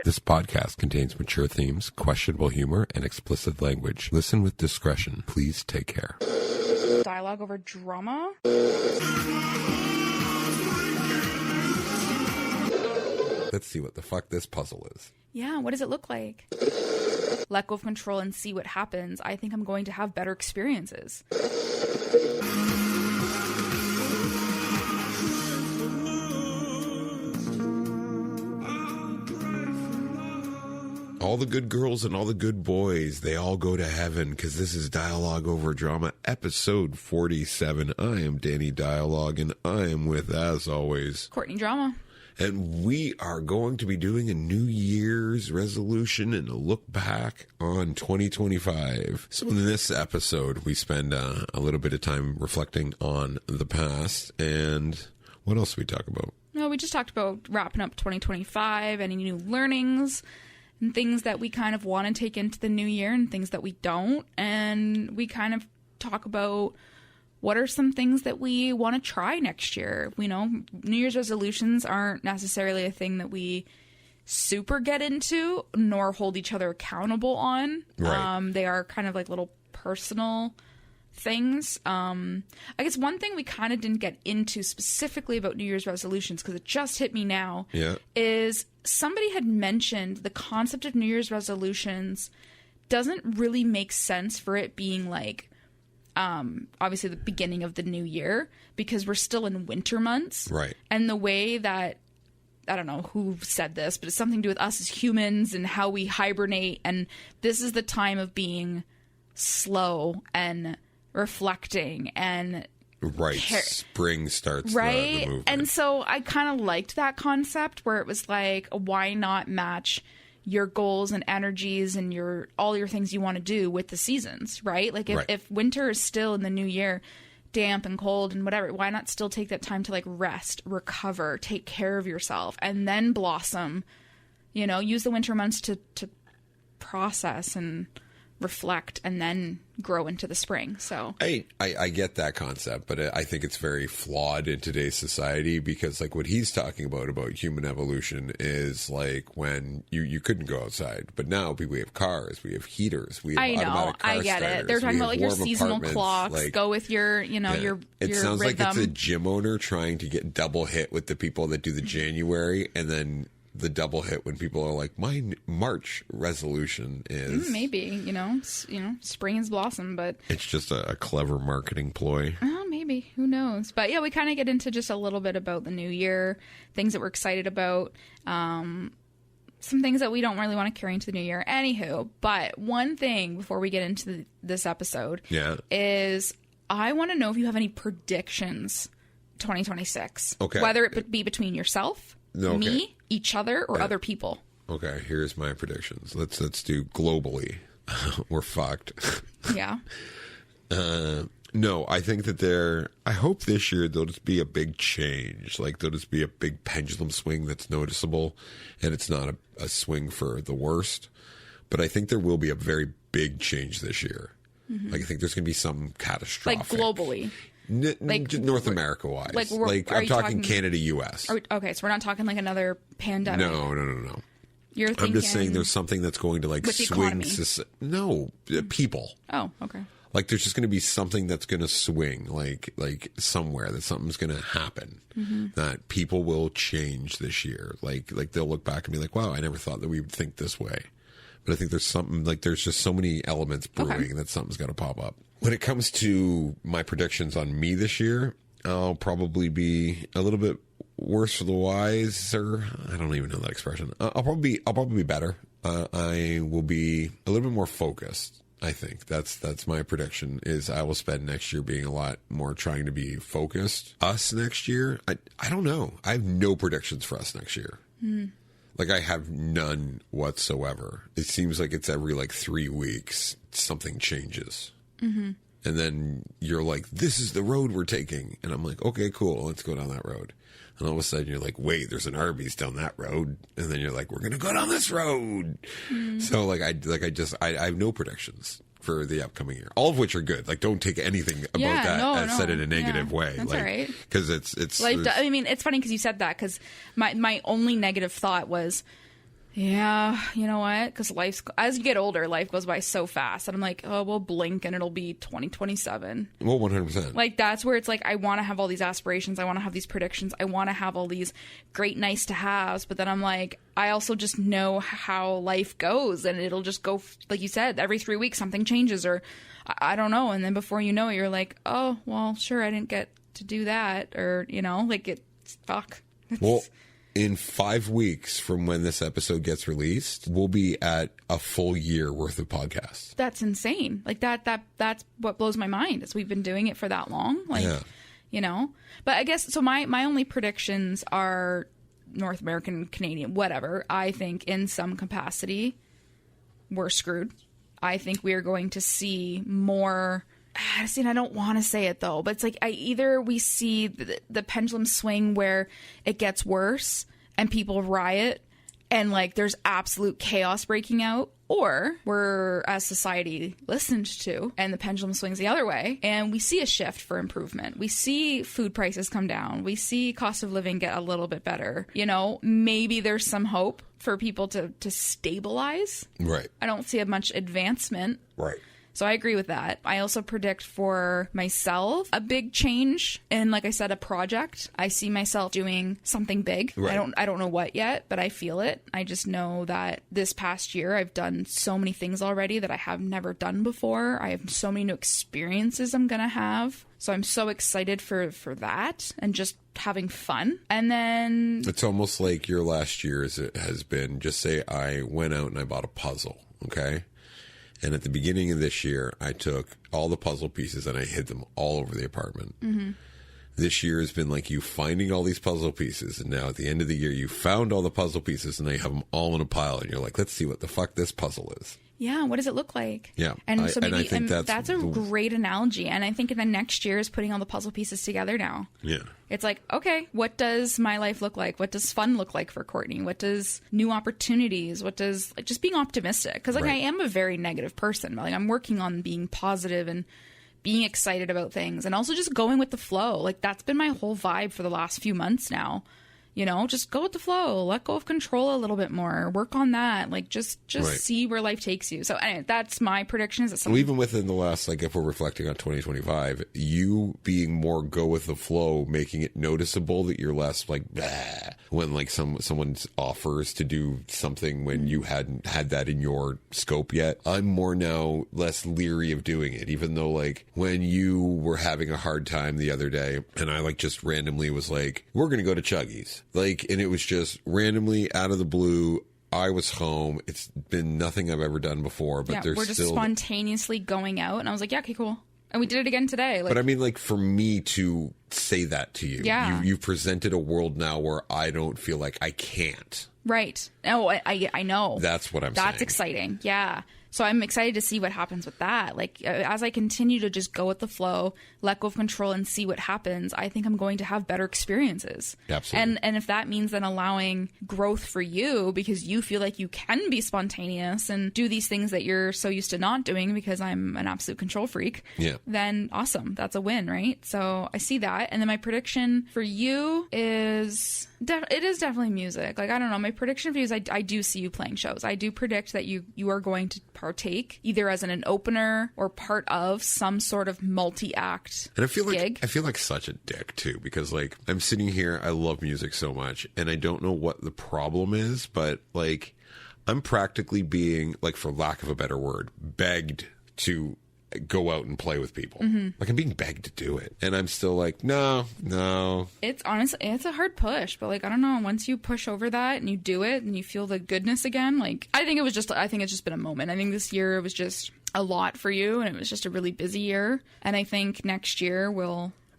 This podcast contains mature themes, questionable humor, and explicit language. Listen with discretion. Please take care. Dialogue over drama? Let's see what the fuck this puzzle is. Yeah, what does it look like? Let go of control and see what happens. I think I'm going to have better experiences. All the good girls and all the good boys, they all go to heaven because this is Dialogue Over Drama, episode 47. I am Danny Dialogue, and I am with, as always, Courtney Drama. And we are going to be doing a New Year's resolution and a look back on 2025. So in this episode, we spend a little bit of time reflecting on the past. And what else do we talk about? No, we just talked about wrapping up 2025, any new learnings, and things that we kind of want to take into the new year and things that we don't. And we kind of talk about what are some things that we want to try next year. You know, New Year's resolutions aren't necessarily a thing that we super get into nor hold each other accountable on. Right. They are kind of like little personal things. I guess one thing we kind of didn't get into specifically about New Year's resolutions, because it just hit me now, is somebody had mentioned the concept of New Year's resolutions doesn't really make sense for it being like, obviously the beginning of the new year, because we're still in winter months. Right. And the way that, I don't know who said this, but it's something to do with us as humans and how we hibernate. And this is the time of being slow and reflecting and spring starts the movement. And so I kind of liked that concept where it was like, why not match your goals and energies and all your things you want to do with the seasons, right? Like if winter is still in the new year, damp and cold and whatever, why not still take that time to like rest, recover, take care of yourself, and then blossom, you know, use the winter months to process and reflect and then grow into the spring. So I get that concept, but I think it's very flawed in today's society, because like what he's talking about human evolution is like when you couldn't go outside, but now we have cars, we have heaters, we have automatic car I get starters, it. They're talking about like your seasonal clocks, like, go with your, you know, your it sounds rhythm. like it's a gym owner trying to get double hit with the people that do the January, and then the double hit when people are like, my March resolution is maybe, you know, spring is blossom, but it's just a clever marketing ploy. Maybe, who knows? But yeah, we kind of get into just a little bit about the new year, things that we're excited about, some things that we don't really want to carry into the new year. Anywho, but one thing before we get into this episode is I want to know if you have any predictions 2026. Okay. Whether it be between yourself, me, each other, or other people. Okay, here's my predictions. Let's do globally. We're fucked. Yeah. No, I think that I hope this year there'll just be a big change. Like there'll just be a big pendulum swing that's noticeable, and it's not a swing for the worst. But I think there will be a very big change this year. Mm-hmm. Like I think there's going to be something catastrophic. Like globally. Like North America wise, like I'm talking Canada, U.S. Okay, so we're not talking like another pandemic. No. You're thinking, I'm just saying there's something that's going to like swing. People. Oh, okay. Like there's just going to be something that's going to swing, like somewhere that something's going to happen. Mm-hmm. That people will change this year. Like they'll look back and be like, "Wow, I never thought that we would think this way." But I think there's something like there's just so many elements brewing that something's got to pop up. When it comes to my predictions on me this year, I'll probably be a little bit worse for the wiser. I don't even know that expression. I'll probably be better. I will be a little bit more focused. I think that's my prediction. Is I will spend next year being a lot more trying to be focused. Us next year, I don't know. I have no predictions for us next year. Mm. Like I have none whatsoever. It seems like it's every like 3 weeks something changes. Mm-hmm. And then you're like, this is the road we're taking. And I'm like, okay, cool. Let's go down that road. And all of a sudden you're like, wait, there's an Arby's down that road. And then you're like, we're going to go down this road. Mm-hmm. So I have no predictions for the upcoming year, all of which are good. Like, don't take anything about that as said in a negative way. That's like, all right. Because it's life. I mean, it's funny because you said that, because my only negative thought was, Yeah, you know what? Because as you get older, life goes by so fast. And I'm like, oh, we'll blink and it'll be 2027. Well, 100%. Like, that's where it's like, I want to have all these aspirations. I want to have these predictions. I want to have all these great, nice to haves. But then I'm like, I also just know how life goes. And it'll just go, like you said, every 3 weeks something changes, or I don't know. And then before you know it, you're like, oh, well, sure, I didn't get to do that. Or, you know, like, it's fuck. Well, in 5 weeks from when this episode gets released, we'll be at a full year worth of podcasts. That's insane. Like that's what blows my mind, is we've been doing it for that long. Like, you know, but I guess, so my only predictions are North American, Canadian, whatever. I think in some capacity we're screwed. I think we are going to see more. See, I don't want to say it though, but it's like either we see the pendulum swing where it gets worse and people riot and like there's absolute chaos breaking out, or we're, as society, listened to and the pendulum swings the other way and we see a shift for improvement. We see food prices come down. We see cost of living get a little bit better. You know, maybe there's some hope for people to stabilize. Right. I don't see much advancement. Right. So I agree with that. I also predict for myself a big change in, like I said, a project. I see myself doing something big. Right. I don't know what yet, but I feel it. I just know that this past year I've done so many things already that I have never done before. I have so many new experiences I'm going to have. So I'm so excited for that and just having fun. And then it's almost like your last year has been, just say I went out and I bought a puzzle, okay? And at the beginning of this year, I took all the puzzle pieces and I hid them all over the apartment. Mm-hmm. This year has been like you finding all these puzzle pieces. And now at the end of the year, you found all the puzzle pieces and they have them all in a pile. And you're like, let's see what the fuck this puzzle is. Yeah, what does it look like? Yeah. And so maybe, I think that's a great analogy. And I think in the next year is putting all the puzzle pieces together now. Yeah. It's like, okay, what does my life look like? What does fun look like for Courtney? What does new opportunities? What does, like, just being optimistic? Because like, right. I am a very negative person. Like, I'm working on being positive and being excited about things and also just going with the flow. Like, that's been my whole vibe for the last few months now. You know, just go with the flow, let go of control a little bit more, work on that. Like, just right. See where life takes you. So anyway, that's my prediction. Well, even within the last, like, if we're reflecting on 2025, you being more go with the flow, making it noticeable that you're less like, bah, when like someone offers to do something when you hadn't had that in your scope yet. I'm more now less leery of doing it, even though like when you were having a hard time the other day and I like just randomly was like, we're going to go to Chuggies. Like, and it was just randomly out of the blue. I was home. It's been nothing I've ever done before, but we're just spontaneously going out. And I was like, yeah, okay, cool. And we did it again today. Like, but I mean, like, for me to say that to you, you've presented a world now where I don't feel like I can't. Right. Oh, I know. That's what I'm saying. That's exciting. Yeah. So I'm excited to see what happens with that. Like, as I continue to just go with the flow, let go of control and see what happens, I think I'm going to have better experiences. Absolutely. And if that means then allowing growth for you because you feel like you can be spontaneous and do these things that you're so used to not doing because I'm an absolute control freak, then awesome. That's a win, right? So I see that. And then my prediction for you is... it is definitely music. Like, I don't know. My prediction for you is I do see you playing shows. I do predict that you are going to partake either as an opener or part of some sort of multi-act and I feel gig. I feel like such a dick too, because like I'm sitting here, I love music so much and I don't know what the problem is, but like I'm practically being, like, for lack of a better word, begged to go out and play with people. Mm-hmm. Like, I'm being begged to do it. And I'm still like, no. It's honestly, it's a hard push, but like, I don't know, once you push over that and you do it and you feel the goodness again, like, I think it's just been a moment. I think this year it was just a lot for you and it was just a really busy year. And I think next year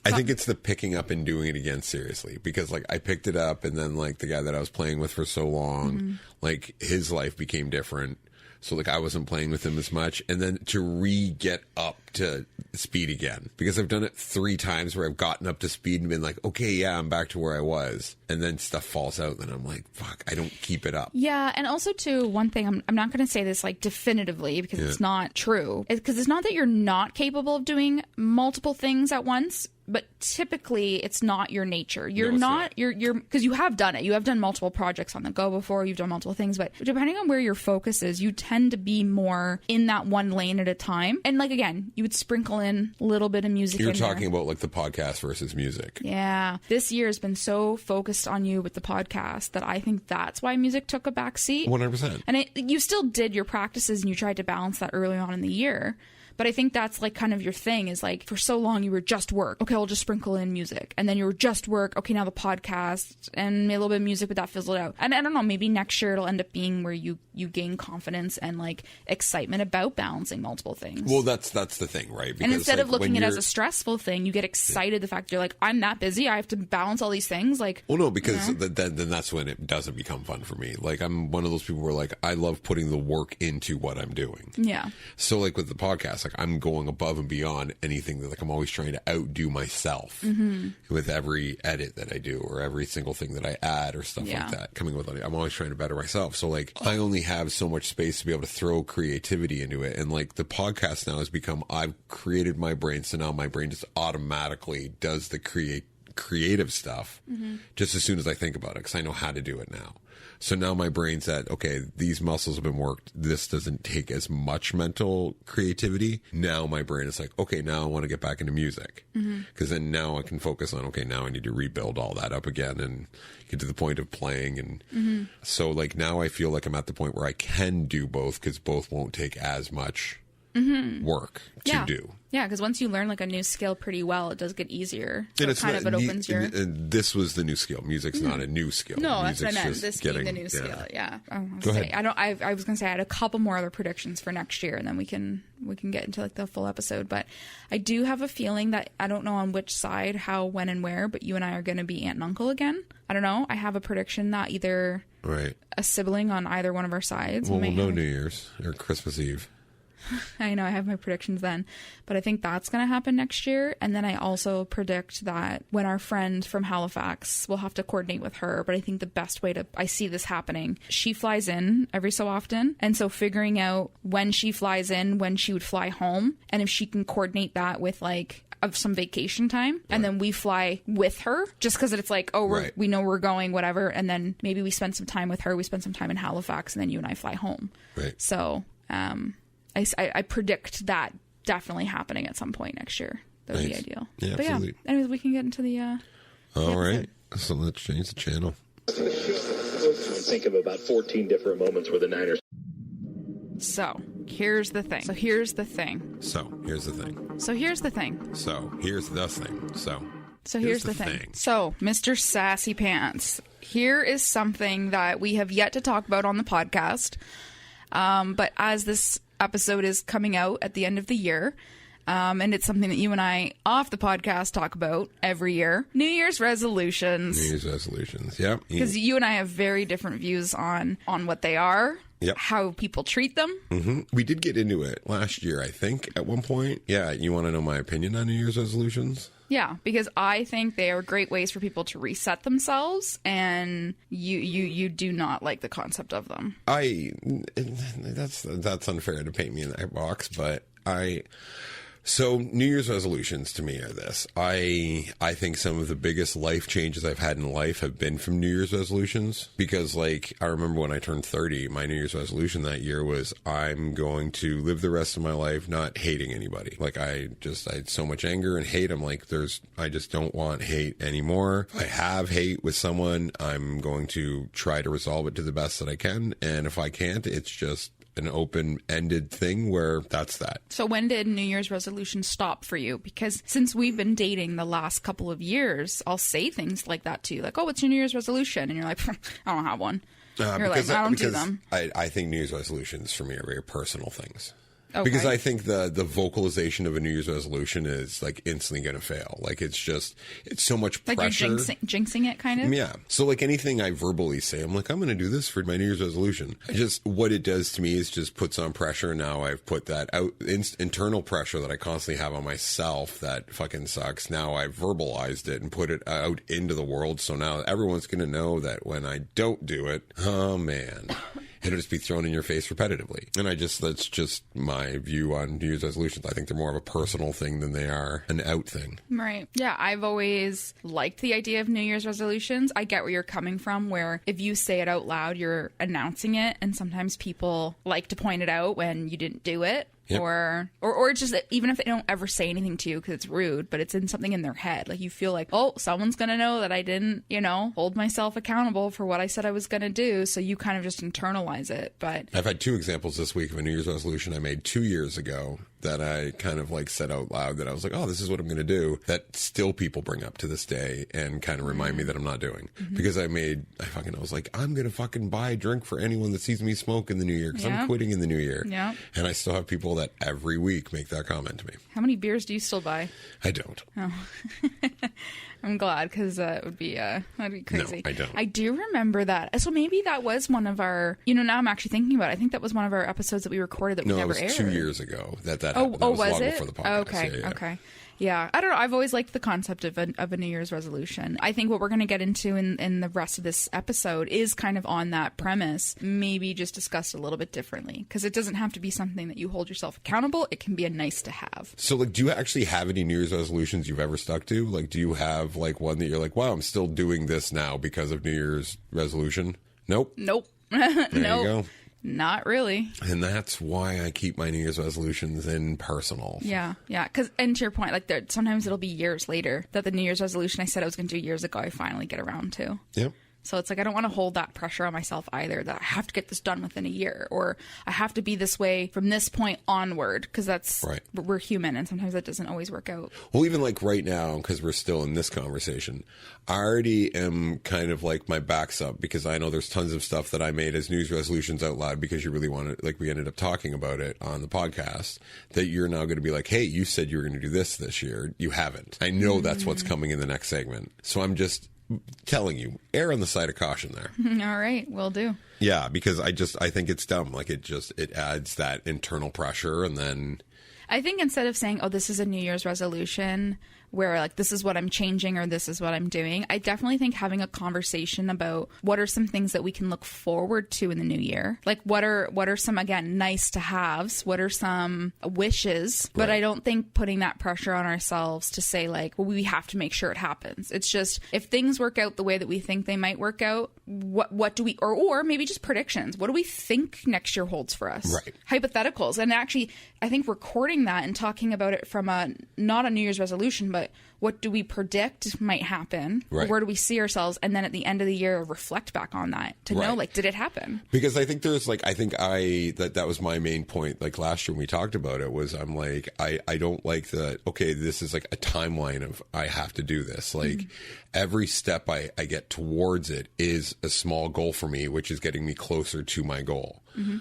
I think it's the picking up and doing it again seriously, because like I picked it up and then like the guy that I was playing with for so long, like his life became different. So like I wasn't playing with him as much, and then to get up to speed again, because I've done it 3 times where I've gotten up to speed and been like, okay, yeah, I'm back to where I was, and then stuff falls out, and I'm like, fuck, I don't keep it up. Yeah, and also too, one thing, I'm not going to say this like definitively because it's not true, because it's not that you're not capable of doing multiple things at once. but typically it's not your nature. You're because you have done it. You have done multiple projects on the go before. You've done multiple things, but depending on where your focus is, you tend to be more in that one lane at a time. And like, again, you would sprinkle in a little bit of music. You're talking about like the podcast versus music. Yeah. This year has been so focused on you with the podcast that I think that's why music took a back seat. 100%. And you still did your practices and you tried to balance that early on in the year. But I think that's like kind of your thing is like for so long you were just work. Okay, I'll just sprinkle in music. And then you were just work. Okay, now the podcast and a little bit of music, but that fizzled out. And I don't know, maybe next year it'll end up being where you gain confidence and like excitement about balancing multiple things. Well, that's the thing, right? Because, and instead of looking at it as a stressful thing, you get excited the fact that you're like, I'm that busy. I have to balance all these things. Like, well, no, because then that's when it doesn't become fun for me. Like I'm one of those people where like I love putting the work into what I'm doing. Yeah. So like with the podcast, like I'm going above and beyond anything that like I'm always trying to outdo myself with every edit that I do or every single thing that I add or stuff like that. Coming with it, I'm always trying to better myself. So like I only have so much space to be able to throw creativity into it. And like the podcast now has become, I've created my brain, so now my brain just automatically does the creative stuff just as soon as I think about it, because I know how to do it now. So now my brain's at, okay, these muscles have been worked. This doesn't take as much mental creativity. Now my brain is like, okay, now I want to get back into music. Because then now I can focus on, okay, now I need to rebuild all that up again and get to the point of playing. And so like now I feel like I'm at the point where I can do both because both won't take as much work to do. Yeah, because once you learn like a new skill pretty well, it does get easier. So it opens your... And this was the new skill. Music's not a new skill. No, Music's that's what I meant. This being the new skill. Yeah. Go ahead. I was going to say I had a couple more other predictions for next year, and then we can get into like the full episode. But I do have a feeling that I don't know on which side, how, when, and where, but you and I are going to be aunt and uncle again. I don't know. I have a prediction that either a sibling on either one of our sides. Well, we'll know New Year's or Christmas Eve. I know I have my predictions then, but I think that's going to happen next year. And then I also predict that when our friend from Halifax, we'll have to coordinate with her, but I think the best way I see this happening, she flies in every so often. And so figuring out when she flies in, when she would fly home, and if she can coordinate that with like of some vacation time, and then we fly with her just because it's like, oh, we know we're going, whatever. And then maybe we spend some time with her. We spend some time in Halifax, and then you and I fly home. Right. So, I predict that definitely happening at some point next year. That would be ideal. Yeah, but absolutely. Yeah, anyways, we can get into the all right. So let's change the channel. Think of about 14 different moments where the Niners. So here's the thing. So here's the thing. So here's the thing. So, Mr. Sassy Pants, here is something that we have yet to talk about on the podcast. But as this episode is coming out at the end of the year, and it's something that you and I off the podcast talk about every year, New Year's resolutions. Yep. Because you and I have very different views on what they are. Yep. How people treat them. We did get into it last year, I think, at one point. Yeah, you want to know my opinion on New Year's resolutions? Yeah, because I think they are great ways for people to reset themselves, and you do not like the concept of them. That's unfair to paint me in that box, but So New Year's resolutions to me are this. I think some of the biggest life changes I've had in life have been from New Year's resolutions, because like I remember when I turned 30, my New Year's resolution that year was I'm going to live the rest of my life not hating anybody. Like I had so much anger and hate. I'm like, I just don't want hate anymore. If I have hate with someone, I'm going to try to resolve it to the best that I can. And if I can't, it's just an open-ended thing where that's that. So when did New Year's resolution stop for you? Because since we've been dating the last couple of years, I'll say things like that to you, like, oh, what's your New Year's resolution? And you're like, I don't have one. You're like, I don't do them. I think New Year's resolutions for me are very personal things. Okay. Because I think the vocalization of a New Year's resolution is like instantly going to fail. Like it's so much pressure. Like you're jinxing it kind of? Yeah. So like anything I verbally say, I'm like, I'm going to do this for my New Year's resolution. What it does to me is just puts on pressure. Now I've put that out, internal pressure that I constantly have on myself that fucking sucks. Now I've verbalized it and put it out into the world. So now everyone's going to know that when I don't do it, oh man. it'll just be thrown in your face repetitively. And that's just my view on New Year's resolutions. I think they're more of a personal thing than they are an out thing. Right. Yeah, I've always liked the idea of New Year's resolutions. I get where you're coming from, where if you say it out loud, you're announcing it, and sometimes people like to point it out when you didn't do it. Yep. Or just that even if they don't ever say anything to you because it's rude, but it's in something in their head. Like you feel like, oh, someone's going to know that I didn't, hold myself accountable for what I said I was going to do. So you kind of just internalize it. But I've had 2 examples this week of a New Year's resolution I made 2 years ago that I kind of like said out loud that I was like, oh, this is what I'm going to do, that still people bring up to this day and kind of remind me that I'm not doing. Because I was like, I'm going to fucking buy a drink for anyone that sees me smoke in the new year because I'm quitting in the new year. Yeah. And I still have people that every week make that comment to me. How many beers do you still buy? I don't. Oh. I'm glad, because that'd be crazy. No, I don't. I do remember that. So maybe that was one of our, now I'm actually thinking about it. I think that was one of our episodes that we recorded that we never aired. No, it was 2 years ago that happened. Oh, that was long it? before the podcast. Okay, yeah. okay. Yeah, I don't know. I've always liked the concept of a New Year's resolution. I think what we're going to get into in the rest of this episode is kind of on that premise, maybe just discussed a little bit differently, because it doesn't have to be something that you hold yourself accountable. It can be a nice to have. So, like, do you actually have any New Year's resolutions you've ever stuck to? Like, do you have, like, one that you're like, wow, I'm still doing this now because of New Year's resolution? Nope. Nope. There you go. Not really. And that's why I keep my New Year's resolutions in personal. Yeah. Because, and to your point, like, sometimes it'll be years later that the New Year's resolution I said I was going to do years ago, I finally get around to. Yep. So it's like, I don't want to hold that pressure on myself either, that I have to get this done within a year, or I have to be this way from this point onward, because that's, right. We're human, and sometimes that doesn't always work out. Well, even like right now, because we're still in this conversation, I already am kind of like my back's up, because I know there's tons of stuff that I made as New Year's resolutions out loud because you really wanted, like we ended up talking about it on the podcast, that you're now going to be like, hey, you said you were going to do this year. You haven't. I know that's what's coming in the next segment. So I'm just telling you, err on the side of caution there. All right, will do. Yeah, because I think it's dumb. Like it adds that internal pressure, and then I think instead of saying, oh, this is a New Year's resolution where like this is what I'm changing or this is what I'm doing, I definitely think having a conversation about what are some things that we can look forward to in the new year. Like what are some, again, nice to haves, what are some wishes, but right. I don't think putting that pressure on ourselves to say like, well, we have to make sure it happens. It's just, if things work out the way that we think they might work out, what do we, or maybe just predictions, what do we think next year holds for us? Right. Hypotheticals. And actually, I think recording that and talking about it from not a New Year's resolution, but what do we predict might happen? Right. Where do we see ourselves? And then at the end of the year, reflect back on that to know, like, did it happen? Because I think there's like, that was my main point. Like last year when we talked about it was, I'm like, I don't like okay, this is like a timeline of I have to do this. Like every step I get towards it is a small goal for me, which is getting me closer to my goal.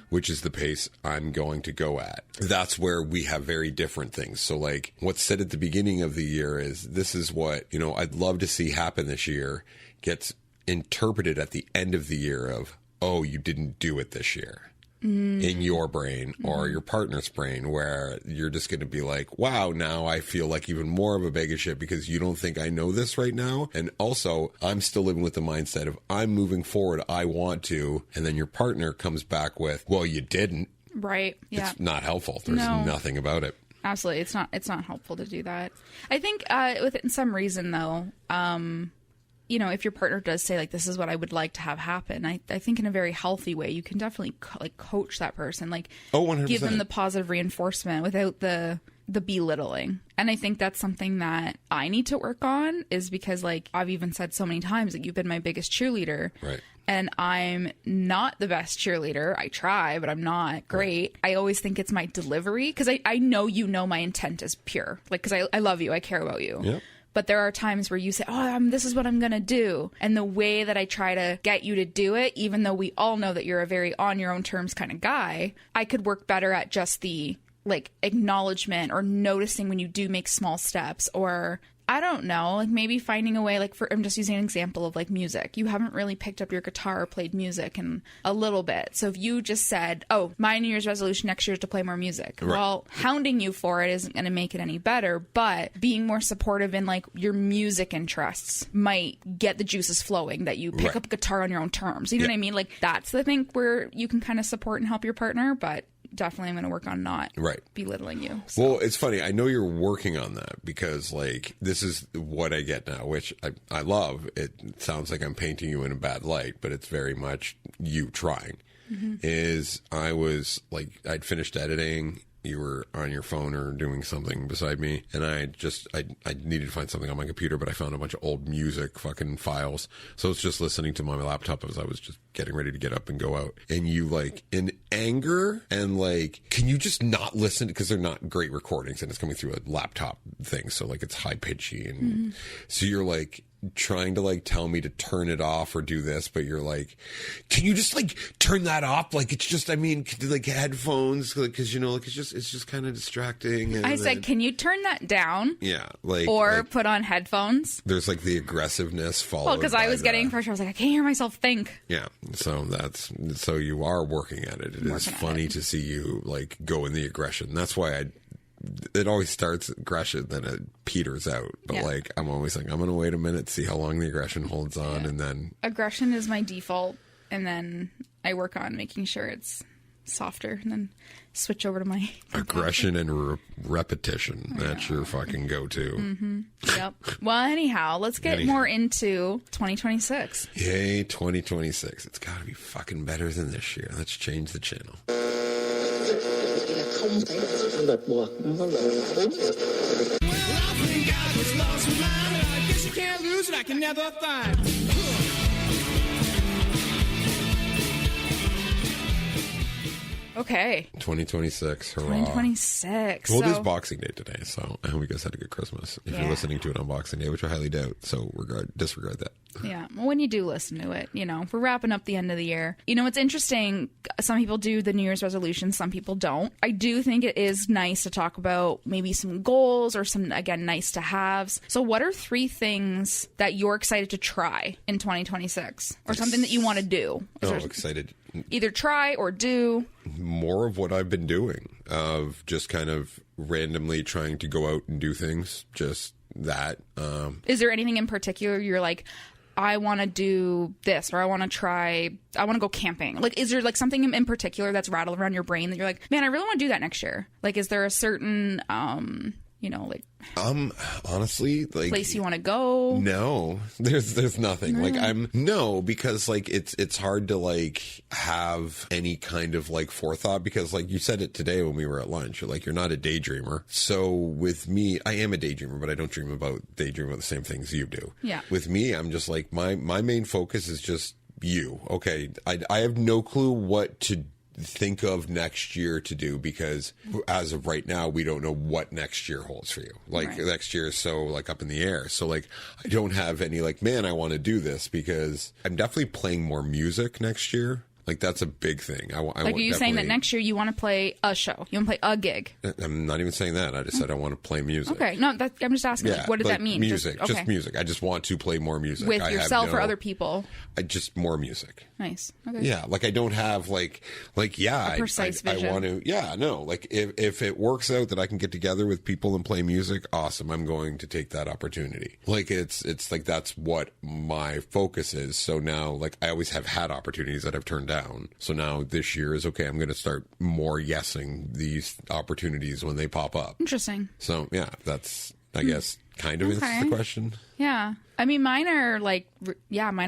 Which is the pace I'm going to go at. That's where we have very different things. So like what's said at the beginning of the year is, this is what, I'd love to see happen this year, gets interpreted at the end of the year of, oh, you didn't do it this year. In your brain or your partner's brain, where you're just going to be like, wow, now I feel like even more of a bag of shit because you don't think I know this right now. And also, I'm still living with the mindset of I'm moving forward. I want to. And then your partner comes back with, well, you didn't. Right. Yeah. It's not helpful. There's nothing about it. Absolutely. It's not helpful to do that. I think within some reason, though, if your partner does say, like, this is what I would like to have happen, I think in a very healthy way, you can definitely coach that person, like 100%. Give them the positive reinforcement without the belittling. And I think that's something that I need to work on, is because, like, I've even said so many times that you've been my biggest cheerleader. Right. And I'm not the best cheerleader. I try, but I'm not great. Right. I always think it's my delivery, because I know my intent is pure. Like, because I love you. I care about you. Yep. But there are times where you say, oh, this is what I'm going to do. And the way that I try to get you to do it, even though we all know that you're a very on your own terms kind of guy, I could work better at just the, like, acknowledgement or noticing when you do make small steps, or I don't know, like maybe finding a way, like I'm just using an example of like music. You haven't really picked up your guitar or played music in a little bit. So if you just said, oh, my New Year's resolution next year is to play more music. Right. Well, hounding you for it isn't going to make it any better, but being more supportive in like your music interests might get the juices flowing, that you pick up guitar on your own terms. You know what I mean? Like that's the thing where you can kind of support and help your partner, but definitely I'm going to work on not belittling you. So. Well, it's funny. I know you're working on that because like this is what I get now, which I love. It sounds like I'm painting you in a bad light, but it's very much you trying. Is I was like, I'd finished editing. You were on your phone or doing something beside me, and I needed to find something on my computer, but I found a bunch of old music fucking files. So I was just listening to my laptop as I was just getting ready to get up and go out. And you like in anger and like, can you just not listen? Because they're not great recordings and it's coming through a laptop thing. So like it's high pitchy. And so you're like, trying to like tell me to turn it off or do this, but you're like, can you just like turn that off? Like it's just, I mean, like headphones, like, because you know, like it's just kind of distracting. And I said, can you turn that down? Yeah, like or put on headphones. There's like the aggressiveness followed. Well, because I was getting pressure. I was like, I can't hear myself think. Yeah, so you are working at it. It is funny to see you like go in the aggression. That's why it always starts aggression, then it peters out. But like, I'm always like, I'm going to wait a minute, see how long the aggression holds on, and then... Aggression is my default, and then I work on making sure it's softer, and then switch over to my... Aggression and repetition. That's your fucking go-to. Yep. Well, anyhow, let's get more into 2026. Yay, 2026. It's got to be fucking better than this year. Let's change the channel. Không thể lệch buộc nó có Okay. 2026. Hurrah. 2026. Well, it is Boxing Day today, so I hope you guys had a good Christmas. If you're listening to it on Boxing Day, which I highly doubt, so disregard that. Yeah. Well, when you do listen to it, you know, we're wrapping up the end of the year. You know, it's interesting. Some people do the New Year's resolutions. Some people don't. I do think it is nice to talk about maybe some goals or some, again, nice to haves. So what are 3 things that you're excited to try in 2026 or something that you want to do? Excited. Either try or do. More of what I've been doing, of just kind of randomly trying to go out and do things. Just that. Is there anything in particular you're like, I want to do this, or I want to go camping? Like, is there like something in particular that's rattled around your brain that you're like, man, I really want to do that next year? Like, is there a certain, you know, like... honestly, like... place you want to go? No. There's nothing. Like, because, like, it's hard to, like, have any kind of, like, forethought, because, like, you said it today when we were at lunch, you're not a daydreamer. So, with me, I am a daydreamer, but I don't daydream about the same things you do. Yeah. With me, I'm just, like, my main focus is just you. Okay, I have no clue what to think of next year to do, because as of right now we don't know what next year holds for you. Like next year is so like up in the air, so like I don't have any like, man, I want to do this, because I'm definitely playing more music next year. Like, that's a big thing. Are you saying that next year you want to play a show? You want to play a gig? I'm not even saying that. I just said I want to play music. Okay. No, I'm just asking, like, what does that mean? Music. Just music. I just want to play more music. With yourself or other people? Just more music. Nice. Okay. Yeah. Like, I don't have, a precise vision. I want to, like, if it works out that I can get together with people and play music, awesome. I'm going to take that opportunity. Like, it's like, that's what my focus is. So now, like, I always have had opportunities that I've turned down. So now this year is okay. I'm going to start more yesing these opportunities when they pop up. Interesting. So yeah, that's, I guess, kind of answers the question. Yeah. I mean, mine are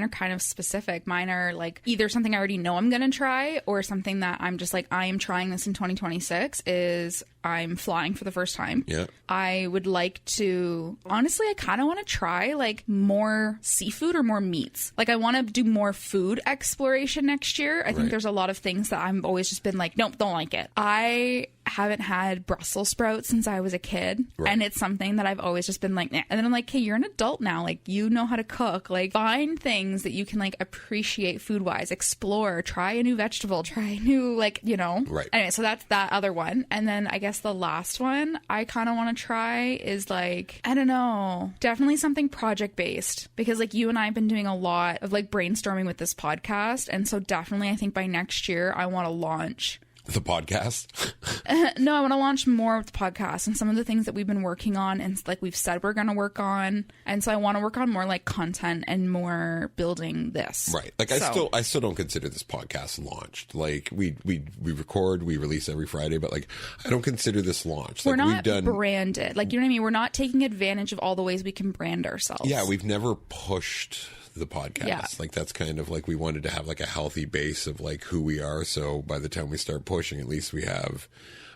kind of specific. Mine are like either something I already know I'm going to try, or something that I'm just like, I am trying this in 2026 is I'm flying for the first time. Yeah. I would like to, honestly, I kind of want to try like more seafood or more meats. Like, I want to do more food exploration next year. I think there's a lot of things that I've always just been like, nope, don't like it. I haven't had Brussels sprouts since I was a kid. Right. And it's something that I've always just been like, nah. And then I'm like, hey, you're an adult now. Like, you know how to cook. Like, find things that you can like appreciate food wise, explore, try a new vegetable, try a new, like, you know. Right. Anyway, so that's that other one. And then I guess the last one I kind of want to try is like, I don't know, definitely something project based, because like you and I have been doing a lot of like brainstorming with this podcast. And so definitely I think by next year I want to launch the podcast. No, I want to launch more with the podcast and some of the things that we've been working on and like we've said we're going to work on. And so I want to work on more like content and more building this. Right. Like I still don't consider this podcast launched. Like we record, we release every Friday, but like I don't consider this launched. We're like, not branded. Like, you know what I mean? We're not taking advantage of all the ways we can brand ourselves. Yeah, we've never pushed the podcast. Yeah. Like that's kind of like we wanted to have like a healthy base of like who we are, so by the time we start pushing, at least we have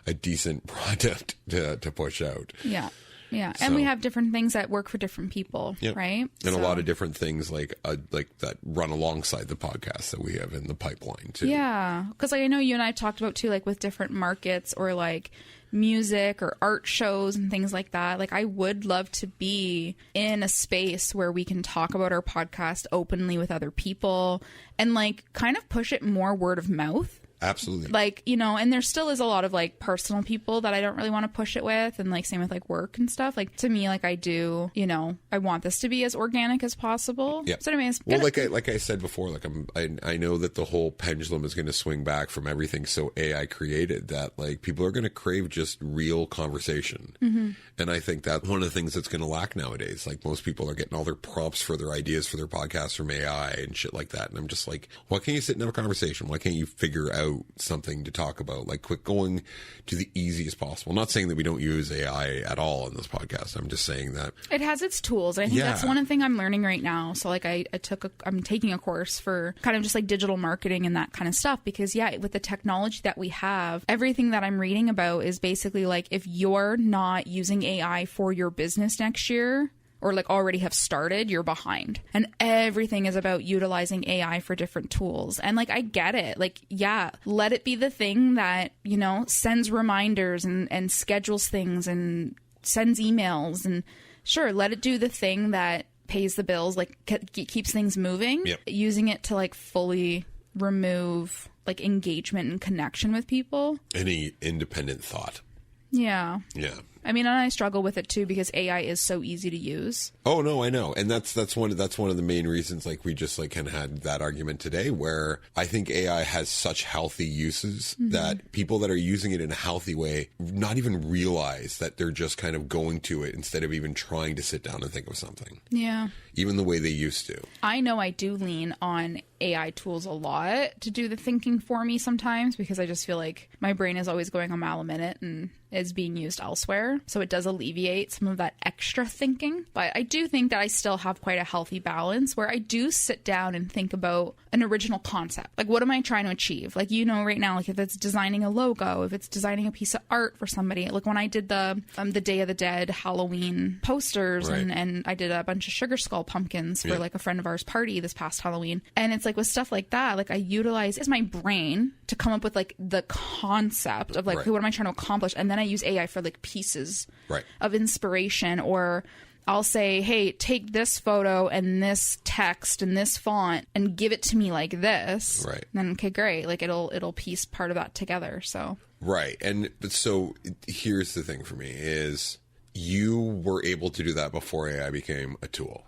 a decent product to push out. Yeah. Yeah. So, and we have different things that work for different people, right? And a lot of different things like that run alongside the podcast that we have in the pipeline too. Yeah. Because like I know you and I talked about too, like with different markets or like music or art shows and things like that. Like I would love to be in a space where we can talk about our podcast openly with other people and like kind of push it more word of mouth. Absolutely. Like, you know, and there still is a lot of like personal people that I don't really want to push it with, and like same with like work and stuff. Like to me, like I do, you know, I want this to be as organic as possible. Yeah. So anyways, well, like I said before, like I know that the whole pendulum is going to swing back from everything so AI created, that like people are going to crave just real conversation. Mm-hmm. And I think that one of the things that's going to lack nowadays, like most people are getting all their prompts for their ideas for their podcasts from AI and shit like that. And I'm just like, why can't you sit and have a conversation? Why can't you figure out something to talk about? Like quit going to the easiest possible. I'm not saying that we don't use AI at all in this podcast. I'm just saying that it has its tools. I think that's one thing I'm learning right now. So like I'm taking a course for kind of just like digital marketing and that kind of stuff, because with the technology that we have, everything that I'm reading about is basically like if you're not using AI for your business next year, or like already have started, you're behind. And everything is about utilizing AI for different tools. And like, I get it. Like, yeah, let it be the thing that, you know, sends reminders and schedules things and sends emails. And sure, let it do the thing that pays the bills, like keeps things moving. Yep. Using it to like fully remove like engagement and connection with people. Any independent thought. Yeah. Yeah. I mean, and I struggle with it too because AI is so easy to use. Oh no, I know, and that's one of the main reasons. Like we just like kind of had that argument today, where I think AI has such healthy uses that people that are using it in a healthy way not even realize that they're just kind of going to it instead of even trying to sit down and think of something. Yeah. Even the way they used to. I know I do lean on AI tools a lot to do the thinking for me sometimes, because I just feel like my brain is always going a mile a minute and is being used elsewhere. So it does alleviate some of that extra thinking. But I do think that I still have quite a healthy balance where I do sit down and think about an original concept. Like, what am I trying to achieve? Like, you know, right now, like if it's designing a logo, if it's designing a piece of art for somebody, like when I did the Day of the Dead Halloween posters, right. and I did a bunch of sugar skull pumpkins for like a friend of ours party this past Halloween. And it's like with stuff like that, like I utilize my brain to come up with like the concept of like, right. okay, what am I trying to accomplish? And then I use AI for like pieces right. of inspiration, or I'll say, hey, take this photo and this text and this font and give it to me like this. Right. And then, okay, great. Like it'll piece part of that together. So. Right. But so here's the thing for me is you were able to do that before AI became a tool.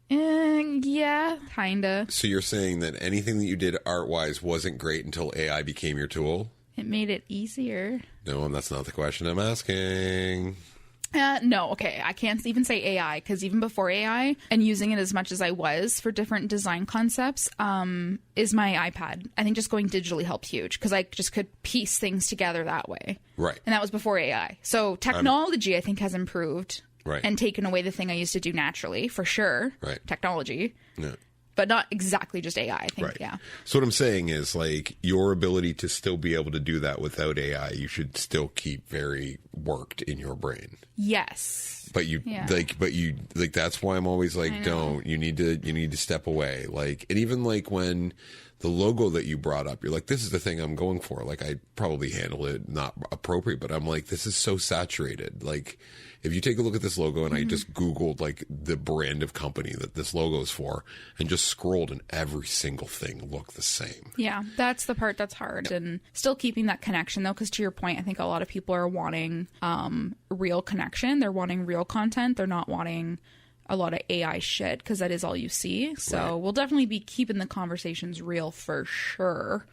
Yeah, kinda. So you're saying that anything that you did art-wise wasn't great until AI became your tool? It made it easier. No, that's not the question I'm asking. No, okay. I can't even say AI, because even before AI and using it as much as I was for different design concepts, is my iPad. I think just going digitally helped huge, because I just could piece things together that way. Right. And that was before AI. So technology, I think, has improved. Right. And taken away the thing I used to do naturally, for sure. Right. Technology. Yeah. But not exactly just AI, I think, right. Yeah. So what I'm saying is, like, your ability to still be able to do that without AI, you should still keep very worked in your brain. Yes. But that's why I'm always like, you need to step away. Like, and even like when, the logo that you brought up, you're like, this is the thing I'm going for. Like, I probably handled it not appropriate, but I'm like, this is so saturated. Like, if you take a look at this logo, and I just Googled like the brand of company that this logo is for and just scrolled, and every single thing looked the same. Yeah, that's the part that's hard. And still keeping that connection, though, because to your point, I think a lot of people are wanting real connection. They're wanting real content. They're not wanting a lot of AI shit, because that is all you see. So we'll definitely be keeping the conversations real for sure.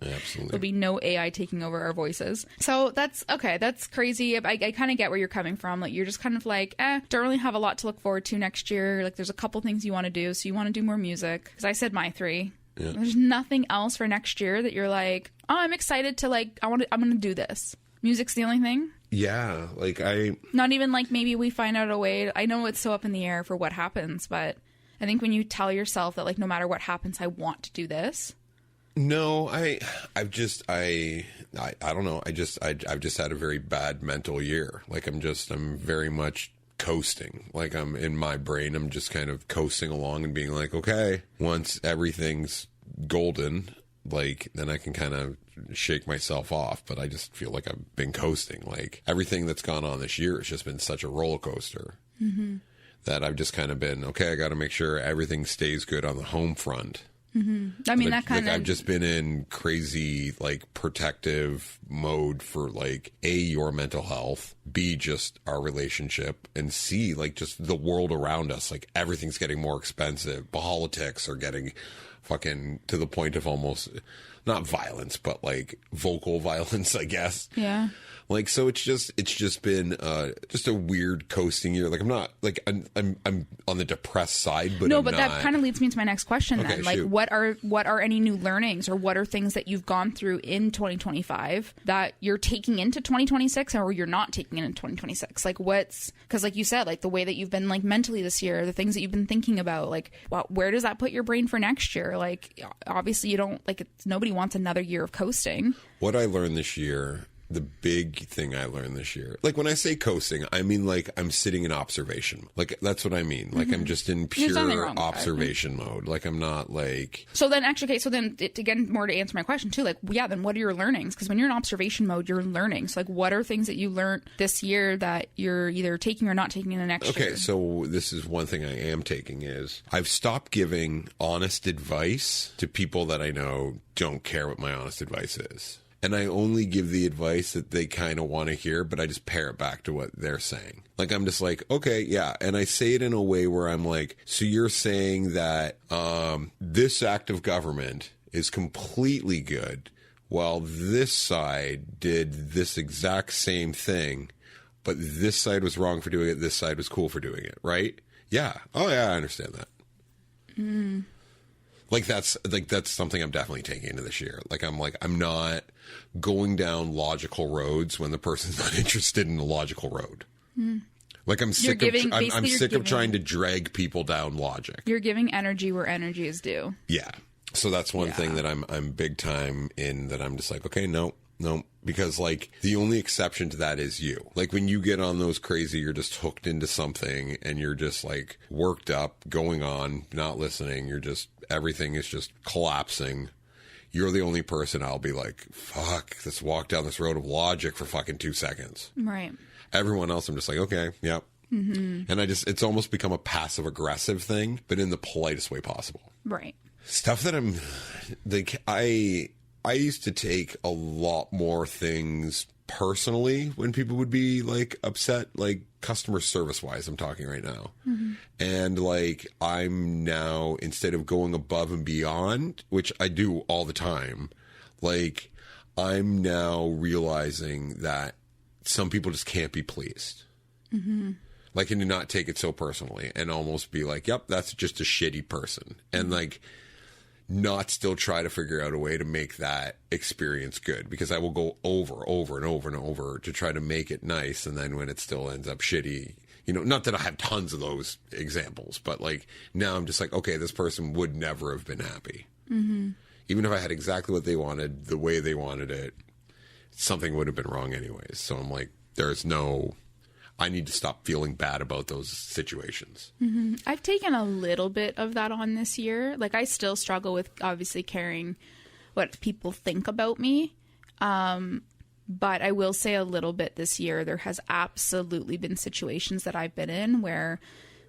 Absolutely. There'll be no AI taking over our voices. So that's okay. That's crazy. I kind of get where you're coming from. Like, you're just kind of like, don't really have a lot to look forward to next year. Like, there's a couple things you want to do. So you want to do more music. Because I said my 3. Yeah. There's nothing else for next year that you're like, oh, I'm excited to, like, I'm going to do this. Music's the only thing? Yeah, like not even like maybe we find out a way. I know it's so up in the air for what happens, but I think when you tell yourself that, like, no matter what happens, I want to do this. No, I've just I don't know. I've just had a very bad mental year. Like, I'm very much coasting. Like, I'm in my brain, I'm just kind of coasting along and being like, okay, once everything's golden, like, then I can kind of shake myself off. But I just feel like I've been coasting. Like, everything that's gone on this year has just been such a roller coaster that I've just kind of been, okay, I got to make sure everything stays good on the home front. I mean, that kind of... I've just been in crazy, like, protective mode for, like, A, your mental health, B, just our relationship, and C, like, just the world around us. Like, everything's getting more expensive. Politics are getting fucking to the point of almost, not violence, but, like, vocal violence, I guess. Yeah. Like, so it's just been just a weird coasting year. Like, I'm not, like, I'm on the depressed side, but no, I'm but not. That kind of leads me to my next question. Okay, then, like, shoot. what are any new learnings, or what are things that you've gone through in 2025 that you're taking into 2026, or you're not taking into 2026? Like, because like you said, like, the way that you've been, like, mentally this year, the things that you've been thinking about, like, where does that put your brain for next year? Like, obviously you don't, like, nobody wants another year of coasting. What I learned this year. The big thing I learned this year, like, when I say coasting, I mean, like, I'm sitting in observation. Like, that's what I mean. Like, I'm just in pure observation mode. Like, I'm not, like... So then, actually, okay, so then, again, more to answer my question, too, like, yeah, then what are your learnings? Because when you're in observation mode, you're learning. So, like, what are things that you learned this year that you're either taking or not taking in the next year? Okay, so this is one thing I am taking is I've stopped giving honest advice to people that I know don't care what my honest advice is. And I only give the advice that they kind of want to hear, but I just pare it back to what they're saying. Like, I'm just like, okay, yeah. And I say it in a way where I'm like, so you're saying that this act of government is completely good, while this side did this exact same thing, but this side was wrong for doing it, this side was cool for doing it, right? Yeah. Oh, yeah, I understand that. Like, that's something I'm definitely taking into this year. Like, I'm not going down logical roads when the person's not interested in the logical road. Like, I'm sick of trying to drag people down logic. You're giving energy where energy is due. Yeah. So that's one thing that I'm big time in, that I'm just like, okay, no, because, like, the only exception to that is you. Like, when you get on those crazy, you're just hooked into something and you're just, like, worked up, going on, not listening. Everything is just collapsing. You're the only person I'll be like, fuck, let's walk down this road of logic for fucking 2 seconds. Right. Everyone else, I'm just like, okay, yep. And it's almost become a passive aggressive thing, but in the politest way possible. Right. Stuff that I'm like, I used to take a lot more things personally when people would be, like, upset, like, customer service wise, I'm talking right now. And, like, I'm now, instead of going above and beyond, which I do all the time, like, I'm now realizing that some people just can't be pleased. Like, and to not take it so personally and almost be like, yep, that's just a shitty person. And, like, not still try to figure out a way to make that experience good, because I will go over and over to try to make it nice. And then when it still ends up shitty, you know, not that I have tons of those examples, but, like, now I'm just like, okay, this person would never have been happy. Even if I had exactly what they wanted, the way they wanted it, something would have been wrong anyways. So I'm like, I need to stop feeling bad about those situations. Mm-hmm. I've taken a little bit of that on this year. Like, I still struggle with obviously caring what people think about me. But I will say a little bit this year, there has absolutely been situations that I've been in where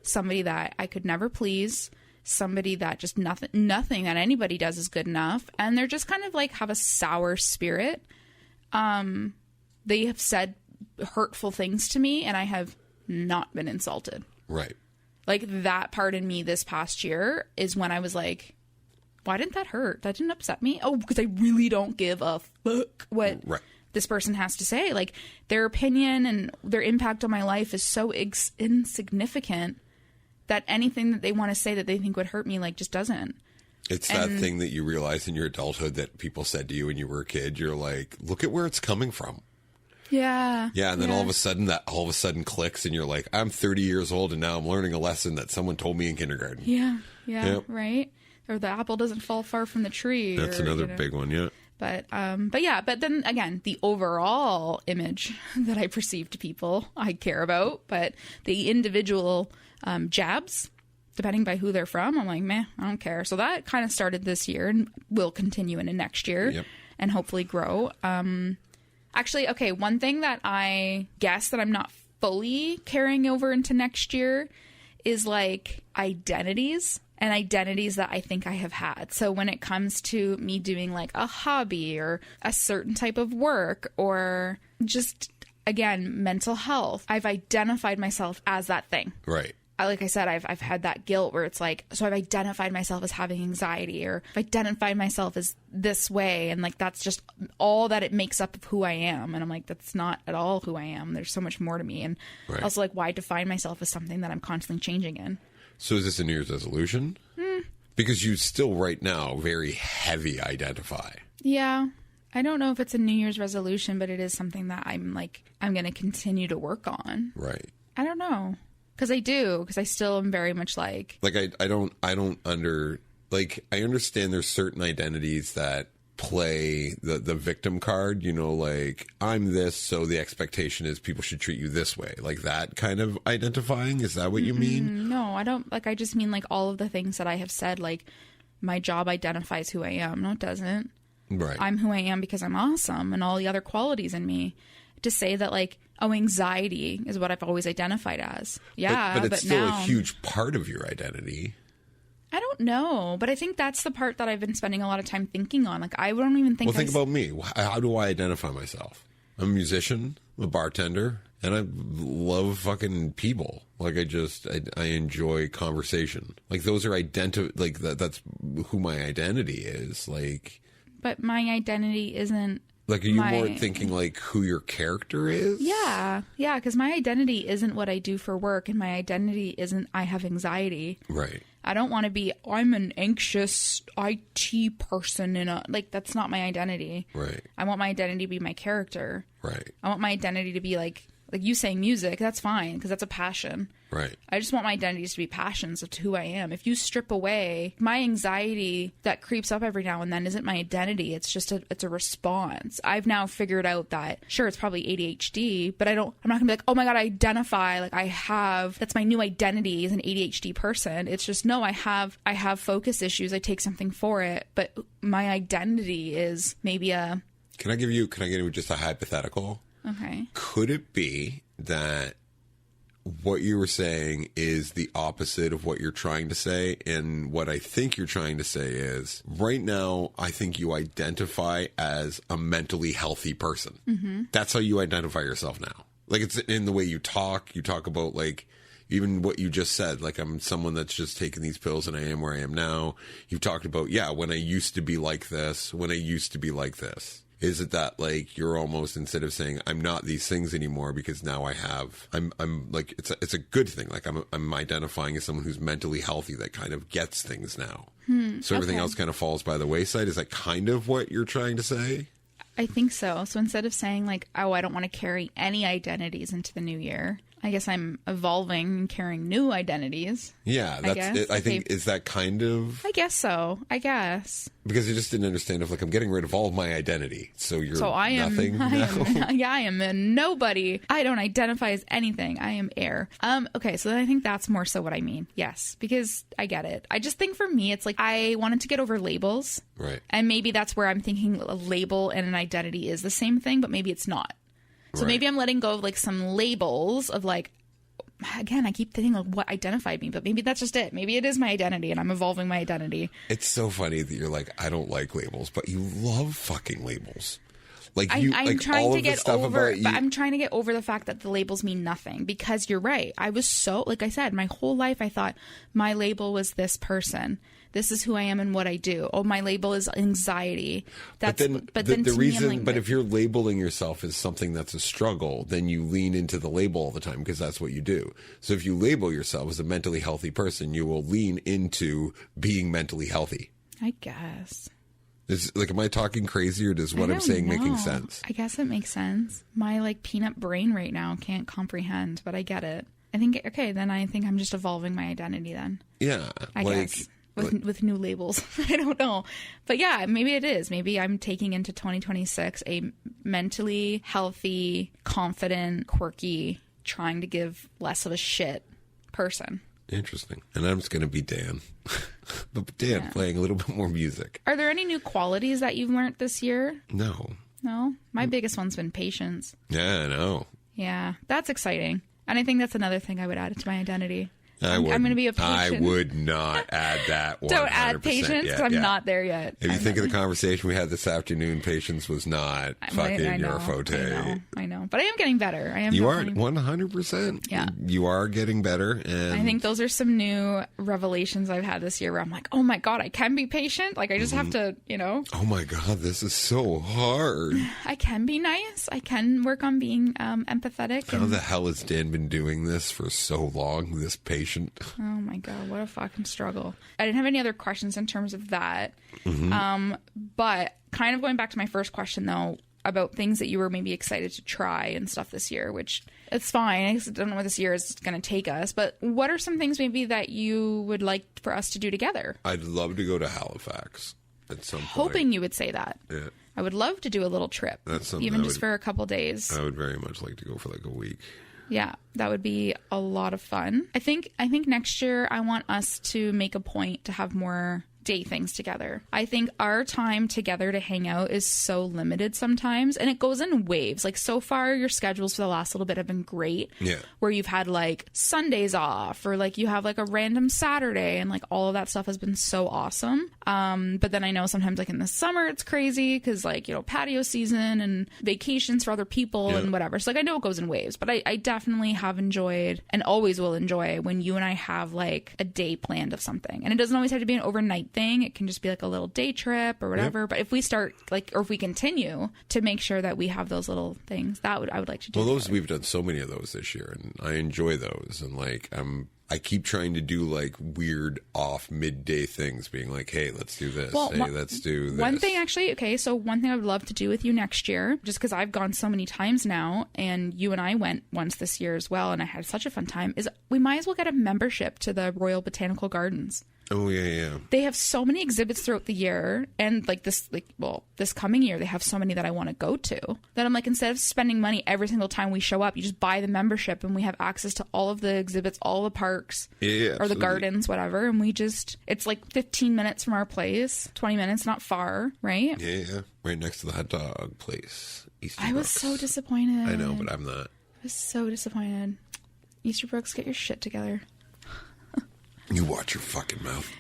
somebody that I could never please, somebody that just nothing that anybody does is good enough, and they're just kind of like have a sour spirit. They have said hurtful things to me and I have not been insulted. Right. Like, that part in me this past year is when I was like, why didn't that hurt? That didn't upset me. Oh, because I really don't give a fuck what this person has to say. Like, their opinion and their impact on my life is so insignificant that anything that they want to say that they think would hurt me, like, just doesn't. It's that thing that you realize in your adulthood that people said to you when you were a kid. You're like, look at where it's coming from. Yeah. Yeah, and then all of a sudden clicks and you're like, I'm 30 years old and now I'm learning a lesson that someone told me in kindergarten. Yeah, yep. Right? Or the apple doesn't fall far from the tree. That's another big one, yeah. But then again, the overall image that I perceive to people, I care about. But the individual jabs, depending by who they're from, I'm like, meh, I don't care. So that kind of started this year and will continue into next year and hopefully grow. Actually, okay, one thing that I guess that I'm not fully carrying over into next year is like identities. And identities that I think I have had. So when it comes to me doing like a hobby or a certain type of work or just, again, mental health, I've identified myself as that thing. Right. Like I said, I've had that guilt where it's like, so I've identified myself as having anxiety, or I've identified myself as this way. And like, that's just all that it makes up of who I am. And I'm like, that's not at all who I am. There's so much more to me. And also like, why define myself as something that I'm constantly changing in? So is this a New Year's resolution? Because you still right now very heavy identify. Yeah. I don't know if it's a New Year's resolution, but it is something that I'm going to continue to work on. Right. I don't know. Because I still am very much like I understand there's certain identities that play the victim card, you know, like I'm this, so the expectation is people should treat you this way, like that kind of identifying. Is that what you mean? No, I don't. Like, I just mean like all of the things that I have said, like my job identifies who I am. No, it doesn't. Right. I'm who I am because I'm awesome and all the other qualities in me. To say that like, oh, anxiety is what I've always identified as. Yeah, but it's still a huge part of your identity. I don't know, but I think that's the part that I've been spending a lot of time thinking on. Like, I don't even think. Well, think about me. How do I identify myself? I'm a musician, I'm a bartender, and I love fucking people. Like, I enjoy conversation. Like, those are that's who my identity is. Like, but my identity isn't. Like, are you more thinking like who your character is? Yeah, because my identity isn't what I do for work, and my identity isn't I have anxiety. Right. I don't want to be, I'm an anxious IT person that's not my identity. Right. I want my identity to be my character. Right. I want my identity to be like you saying music, that's fine, because that's a passion. Right. I just want my identities to be passions of who I am. If you strip away my anxiety that creeps up every now and then isn't my identity. It's just it's a response. I've now figured out that, sure, it's probably ADHD, but I'm not gonna be like, oh my God, I identify, like that's my new identity as an ADHD person. It's just, no, I have focus issues. I take something for it, but my identity is maybe a... Can I give you just a hypothetical? Okay. Could it be that what you were saying is the opposite of what you're trying to say? And what I think you're trying to say is, right now, I think you identify as a mentally healthy person. Mm-hmm. That's how you identify yourself now. Like, it's in the way you talk. You talk about, like, even what you just said, like, I'm someone that's just taking these pills and I am where I am now. You've talked about, when I used to be like this, Is it that, like, you're almost, instead of saying I'm not these things anymore because now I'm like, it's a good thing. Like, I'm identifying as someone who's mentally healthy that kind of gets things now. So everything else kind of falls by the wayside. Is that kind of what you're trying to say? I think so. So instead of saying like, oh, I don't want to carry any identities into the new year, I guess I'm evolving and carrying new identities. Yeah, that's it. I think, is that kind of... I guess so. I guess. Because I just didn't understand if, like, I'm getting rid of all of my identity. So I am nothing now? I am a nobody. I don't identify as anything. I am air. Okay, so I think that's more so what I mean. Yes, because I get it. I just think for me, it's like I wanted to get over labels. Right. And maybe that's where I'm thinking a label and an identity is the same thing, but maybe it's not. So maybe I'm letting go of like some labels of like, again, I keep thinking of what identified me, but maybe that's just it. Maybe it is my identity and I'm evolving my identity. It's so funny that you're like, I don't like labels, but you love fucking labels. Like I'm trying to get over, but I'm trying to get over the fact that the labels mean nothing, because you're right. I was so, like I said, my whole life I thought my label was this person. This is who I am and what I do. Oh, my label is anxiety. But then the reason, like, but if you're labeling yourself as something that's a struggle, then you lean into the label all the time because that's what you do. So if you label yourself as a mentally healthy person, you will lean into being mentally healthy. I guess. Like, am I talking crazy, or does what I'm saying making sense? I guess it makes sense. My like peanut brain right now can't comprehend, but I get it. I think, okay, then I think I'm just evolving my identity then. Yeah. I guess. With new labels. I don't know. But yeah, maybe it is. Maybe I'm taking into 2026 a mentally healthy, confident, quirky, trying to give less of a shit person. Interesting. And I'm just going to be Dan. But Dan playing a little bit more music. Are there any new qualities that you've learned this year? No. No? My biggest one's been patience. Yeah, I know. Yeah, that's exciting. And I think that's another thing I would add to my identity. I'm going to be a patient. I would not add that 100%. Don't add patience, because I'm not there yet. If you think of the conversation we had this afternoon, patience was not fucking your forte. I know. But I am getting better. You are 100%. Yeah. You are getting better. And I think those are some new revelations I've had this year where I'm like, oh my God, I can be patient. Like, I just have to, Oh my God, this is so hard. I can be nice. I can work on being empathetic. How the hell has Dan been doing this for so long, this patient? Oh my God, what a fucking struggle. I didn't have any other questions in terms of that. But kind of going back to my first question, though, about things that you were maybe excited to try and stuff this year, which it's fine. I don't know where this year is going to take us. But what are some things maybe that you would like for us to do together? I'd love to go to Halifax at some point. Hoping you would say that. Yeah. I would love to do a little trip. That's something even just for a couple days. I would very much like to go for like a week. Yeah, that would be a lot of fun. I think next year I want us to make a point to have more day things together. I think our time together to hang out is so limited sometimes, and it goes in waves. Like, so far your schedules for the last little bit have been great. Yeah. Where you've had like Sundays off, or like you have like a random Saturday, and like all of that stuff has been so awesome. But then I know sometimes like in the summer it's crazy because like, patio season and vacations for other people and whatever. So like I know it goes in waves, but I definitely have enjoyed and always will enjoy when you and I have like a day planned of something. And it doesn't always have to be an overnight thing. It can just be like a little day trip or whatever. But if we start like, or if we continue to make sure that we have those little things, I would like to do. Well, we've done so many of those this year, and I enjoy those. And like I keep trying to do like weird off midday things, being like, hey, let's do this. Well, hey, let's do this. One thing actually, okay, so one thing I would love to do with you next year, just because I've gone so many times now, and you and I went once this year as well, and I had such a fun time, is we might as well get a membership to the Royal Botanical Gardens. Oh, yeah. They have so many exhibits throughout the year, and this coming year, they have so many that I want to go to, that I'm like, instead of spending money every single time we show up, you just buy the membership and we have access to all of the exhibits, all the parks, or the gardens, whatever, and it's like 15 minutes from our place, 20 minutes, not far, right? Yeah. Right next to the hot dog place. I was so disappointed. I know, but I'm not. I was so disappointed. Easterbrooks, get your shit together. You watch your fucking mouth.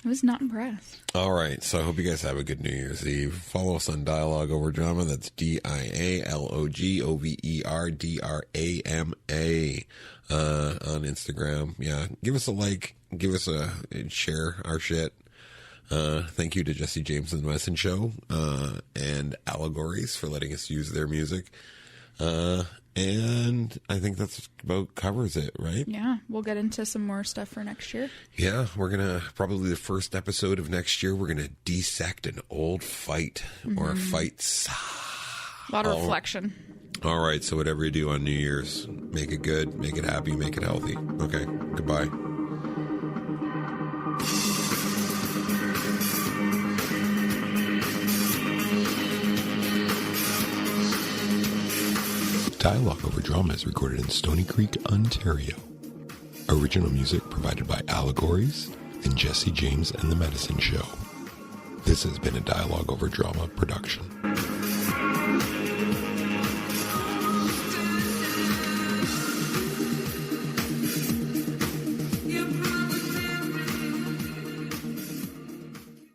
I was not impressed. All right. So I hope you guys have a good New Year's Eve. Follow us on Dialogue Over Drama. That's DIALOGOVERDRAMA on Instagram. Yeah. Give us a like. Give us a share our shit. Thank you to Jesse James and the Messin Show and Allegories for letting us use their music. And I think that's about covers it, right? Yeah, we'll get into some more stuff for next year. Yeah, we're going to, probably the first episode of next year, we're going to dissect an old fight or fights. A lot of reflection. All right, so whatever you do on New Year's, make it good, make it happy, make it healthy. Okay, goodbye. Dialogue Over Drama is recorded in Stony Creek, Ontario. Original music provided by Allegories and Jesse James and the Medicine Show. This has been a Dialogue Over Drama production.